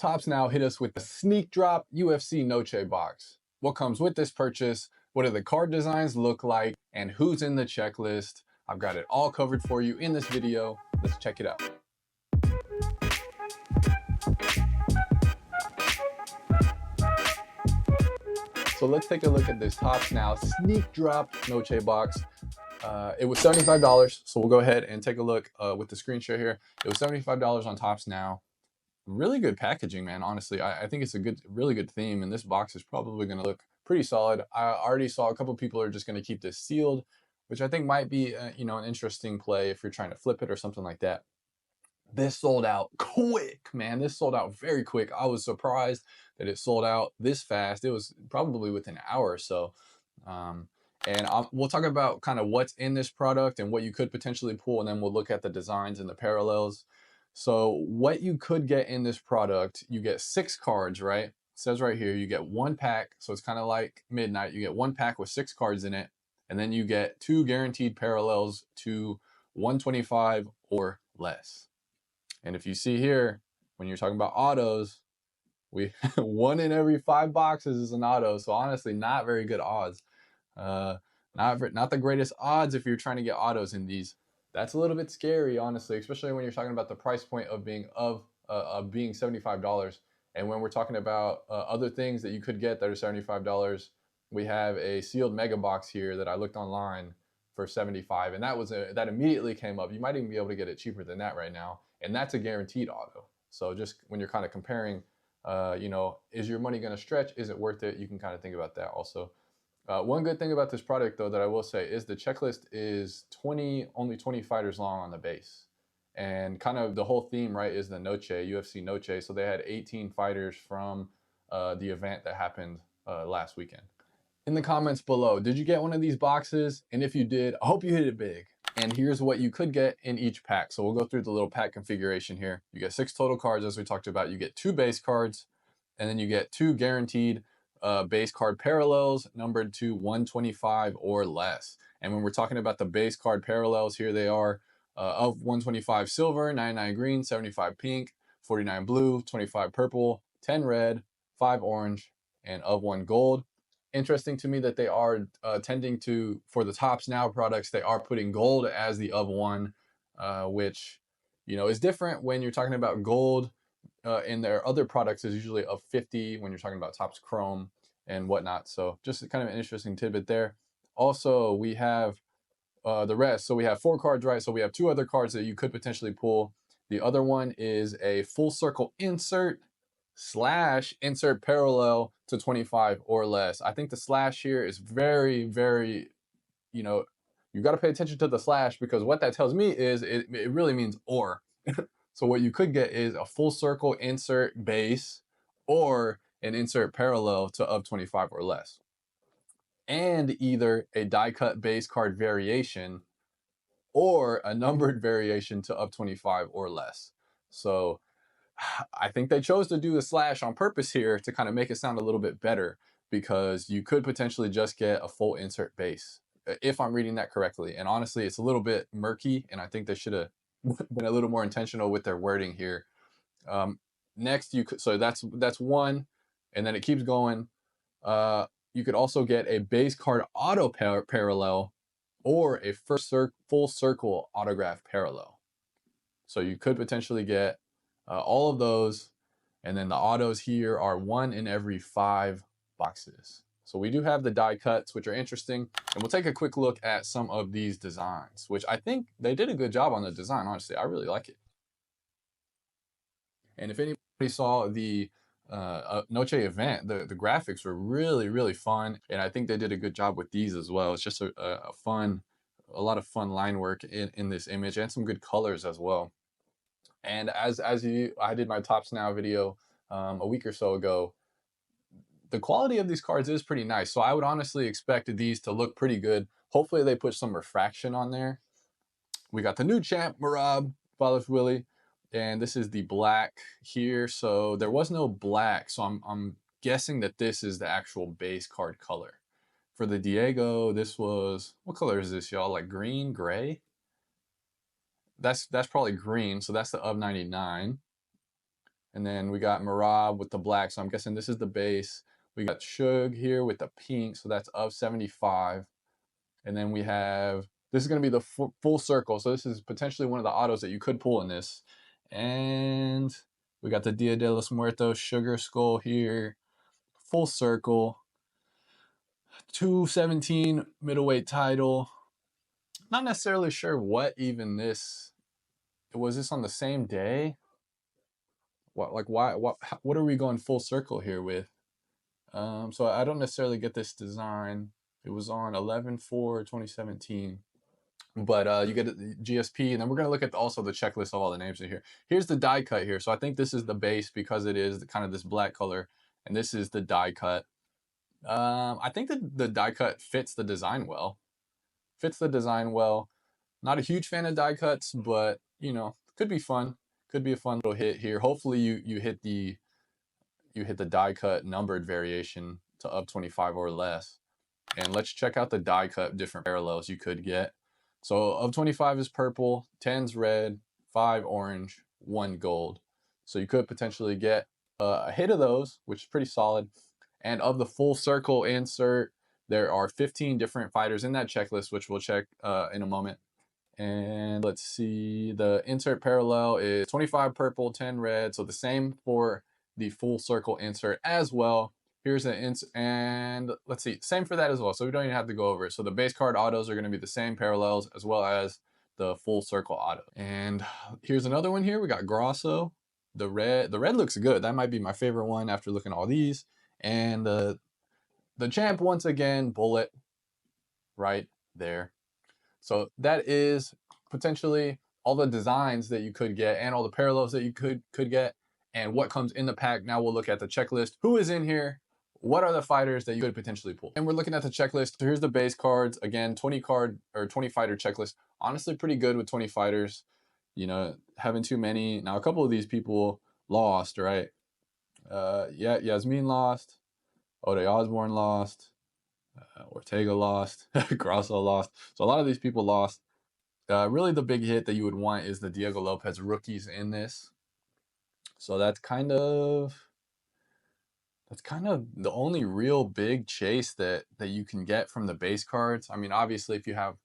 Topps now hit us with the Sneak Drop UFC Noche box. What comes with this purchase? What do the card designs look like? And who's in the checklist? I've got it all covered for you in this video. Let's check it out. So let's take a look at this Topps Now Sneak Drop Noche box. It was $75, so we'll go ahead and take a look with the screen share here. It was $75 on Topps Now. Really good packaging, man. Honestly, I think it's a really good theme, and this box is probably going to look pretty solid. I already saw a couple people are just going to keep this sealed, which I think might be an interesting play if you're trying to flip it or something like that. This sold out quick, man. This sold out very quick. I was surprised that it sold out this fast. It was probably within an hour or so. We'll talk about kind of what's in this product and what you could potentially pull, and then we'll look at the designs and the parallels. So what you could get in this product, you get 6 cards, right? It says right here, you get 1 pack. So it's kind of like Midnight. You get 1 pack with 6 cards in it, and then you get 2 guaranteed parallels to 125 or less. And if you see here, when you're talking about autos, we 1 in every 5 boxes is an auto. So honestly, not very good odds. Not the greatest odds if you're trying to get autos in these. That's a little bit scary, honestly, especially when you're talking about the price point of being $75. And when we're talking about other things that you could get that are $75, we have a sealed mega box here that I looked online for $75, and that immediately came up. You might even be able to get it cheaper than that right now, and that's a guaranteed auto. So just when you're kind of comparing, is your money going to stretch? Is it worth it? You can kind of think about that also. One good thing about this product, though, that I will say is the checklist is only 20 fighters long on the base. And kind of the whole theme, right, is the Noche, UFC Noche. So they had 18 fighters from the event that happened last weekend. In the comments below, did you get one of these boxes? And if you did, I hope you hit it big. And here's what you could get in each pack. So we'll go through the little pack configuration here. You get 6 total cards, as we talked about. You get 2 base cards, and then you get 2 guaranteed base card parallels numbered to 125 or less. And when we're talking about the base card parallels, here they are of 125 silver, 99 green, 75 pink, 49 blue, 25 purple, 10 red, 5 orange, and of 1 gold. Interesting to me that they are tending to, for the Topps Now products, they are putting gold as the of 1, which is different when you're talking about gold. In their other products is usually of 50 when you're talking about Topps Chrome and whatnot. So just kind of an interesting tidbit there. Also, we have the rest. So we have 4 cards, right? So we have 2 other cards that you could potentially pull. The other one is a full circle insert / insert parallel to 25 or less. I think the slash here is very, very, you got to pay attention to the slash, because what that tells me is it really means or. So what you could get is a full circle insert base or an insert parallel to of 25 or less. And either a die cut base card variation or a numbered variation to of 25 or less. So I think they chose to do the slash on purpose here to kind of make it sound a little bit better, because you could potentially just get a full insert base, if I'm reading that correctly. And honestly, it's a little bit murky, and I think they should have been a little more intentional with their wording here. Next, so that's 1, and then it keeps going. You could also get a base card auto parallel or a full circle autograph parallel. So you could potentially get all of those, and then the autos here are 1 in every 5 boxes. So we do have the die cuts, which are interesting, and we'll take a quick look at some of these designs, which I think they did a good job on the design. Honestly, I really like it. And if anybody saw the Noche event, the graphics were really, really fun, and I think they did a good job with these as well. It's just a lot of fun line work in this image, and some good colors as well. And I did my Topps Now video a week or so ago. The quality of these cards is pretty nice, so I would honestly expect these to look pretty good. Hopefully they put some refraction on there. We got the new champ, Marab Willie, and this is the black here. So there was no black, so I'm guessing that this is the actual base card color. For the Diego, this was, what color is this, y'all? Like green, gray? That's probably green, so that's the of 99. And then we got Marab with the black. So I'm guessing this is the base. We got Shug here with the pink. So that's of 75. And then we have, this is going to be the full circle. So this is potentially one of the autos that you could pull in this. And we got the Dia de los Muertos Sugar Skull here. Full circle. 217 middleweight title. Not necessarily sure what even this, was this on the same day? What are we going full circle here with? So I don't necessarily get this design. It was on 11/4/2017. But you get the GSP, and then we're going to look at also the checklist of all the names in here. Here's the die cut here. So I think this is the base because it is kind of this black color, and this is the die cut. I think that the die cut fits the design well. Fits the design well. Not a huge fan of die cuts, but you know, could be fun. Could be a fun little hit here. Hopefully you hit the die cut numbered variation to up 25 or less. And let's check out the die cut different parallels you could get. So of 25 is purple, 10's red, 5 orange, 1 gold. So you could potentially get a hit of those, which is pretty solid. And of the full circle insert, there are 15 different fighters in that checklist, which we'll check in a moment. And let's see, the insert parallel is 25 purple, 10 red. So the same for the full circle insert as well. Here's an insert, and let's see, same for that as well. So we don't even have to go over it. So the base card autos are going to be the same parallels as well as the full circle auto. And here's another one here. We got Grosso. The red looks good. That might be my favorite one after looking at all these. And the champ, once again, Bullet right there. So that is potentially all the designs that you could get and all the parallels that you could get and what comes in the pack. Now we'll look at the checklist. Who is in here? What are the fighters that you could potentially pull? And we're looking at the checklist. So here's the base cards. Again, 20 card or 20 fighter checklist. Honestly, pretty good with 20 fighters. You know, having too many. Now, a couple of these people lost, right? Yeah, Yasmin lost. Ode Osborne lost. Ortega lost. Grasso lost. So a lot of these people lost. Really the big hit that you would want is the Diego Lopez rookies in this. So that's kind of the only real big chase that you can get from the base cards. I mean, obviously if you have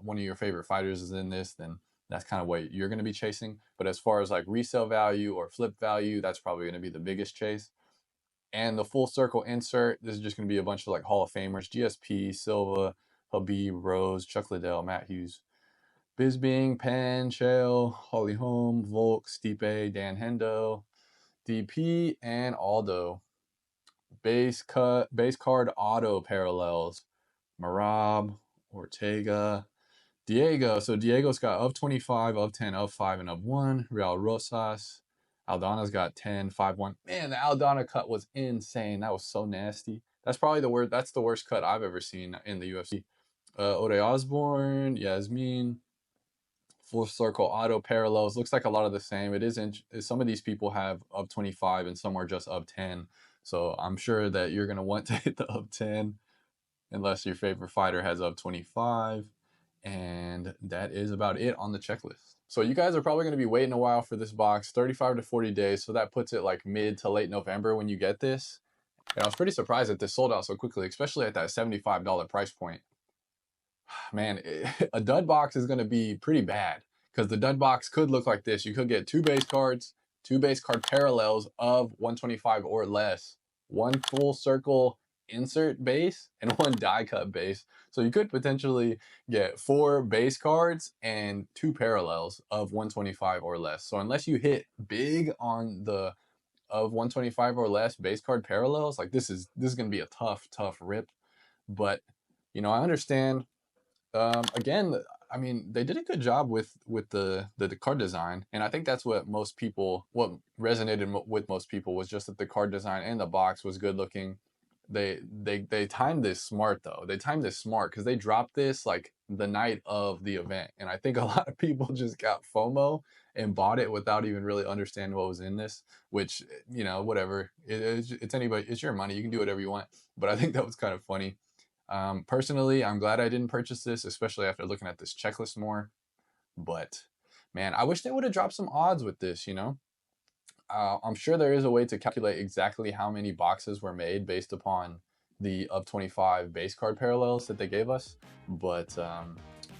one of your favorite fighters is in this, then that's kind of what you're going to be chasing. But as far as like resale value or flip value, that's probably going to be the biggest chase. And the full circle insert, this is just going to be a bunch of like Hall of Famers: GSP, Silva, Habib, Rose, Chuck Liddell, Matt Hughes, Bisbing, Penn, Chael, Holly Holm, Volk, Stipe, Dan Hendo, DP, and Aldo. Base card auto parallels: Marab, Ortega, Diego. So Diego's got of 25, of 10, of 5, and of 1. Real Rosas. Aldana's got 10, 5, 1. Man, the Aldana cut was insane. That was so nasty. That's probably that's the worst cut I've ever seen in the UFC. Ode Osborne, Yasmin, full circle auto parallels. Looks like a lot of the same. It isn't. Some of these people have of 25 and some are just of 10. So I'm sure that you're going to want to hit the of 10 unless your favorite fighter has of 25. And that is about it on the checklist. So you guys are probably going to be waiting a while for this box, 35 to 40 days. So that puts it like mid to late November when you get this. And I was pretty surprised that this sold out so quickly, especially at that $75 price point. Man, a dud box is going to be pretty bad because the dud box could look like this. You could get 2 base cards, 2 base card parallels of 125 or less, 1 full circle insert base, and 1 die cut base. So you could potentially get 4 base cards and 2 parallels of 125 or less. So unless you hit big on the of 125 or less base card parallels, like this is going to be a tough rip. But you know, I understand. Again, I mean, they did a good job with the card design, and I think that's what resonated with most people was just that the card design and the box was good looking. They timed this smart though. They timed this smart because they dropped this like the night of the event, and I think a lot of people just got FOMO and bought it without even really understanding what was in this. Which, you know, whatever. It's anybody. It's your money. You can do whatever you want. But I think that was kind of funny. Personally, I'm glad I didn't purchase this, especially after looking at this checklist more. But man, I wish they would have dropped some odds with this, you know. I'm sure there is a way to calculate exactly how many boxes were made based upon the of 25 base card parallels that they gave us, but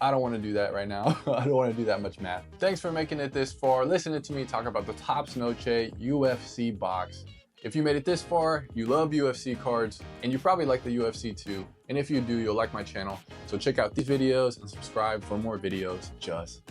I don't want to do that right now. I don't want to do that much math. Thanks for making it this far, listening to me talk about the Topps Noche UFC box. If you made it this far, you love UFC cards, and you probably like the UFC too. And if you do, you'll like my channel. So check out these videos and subscribe for more videos just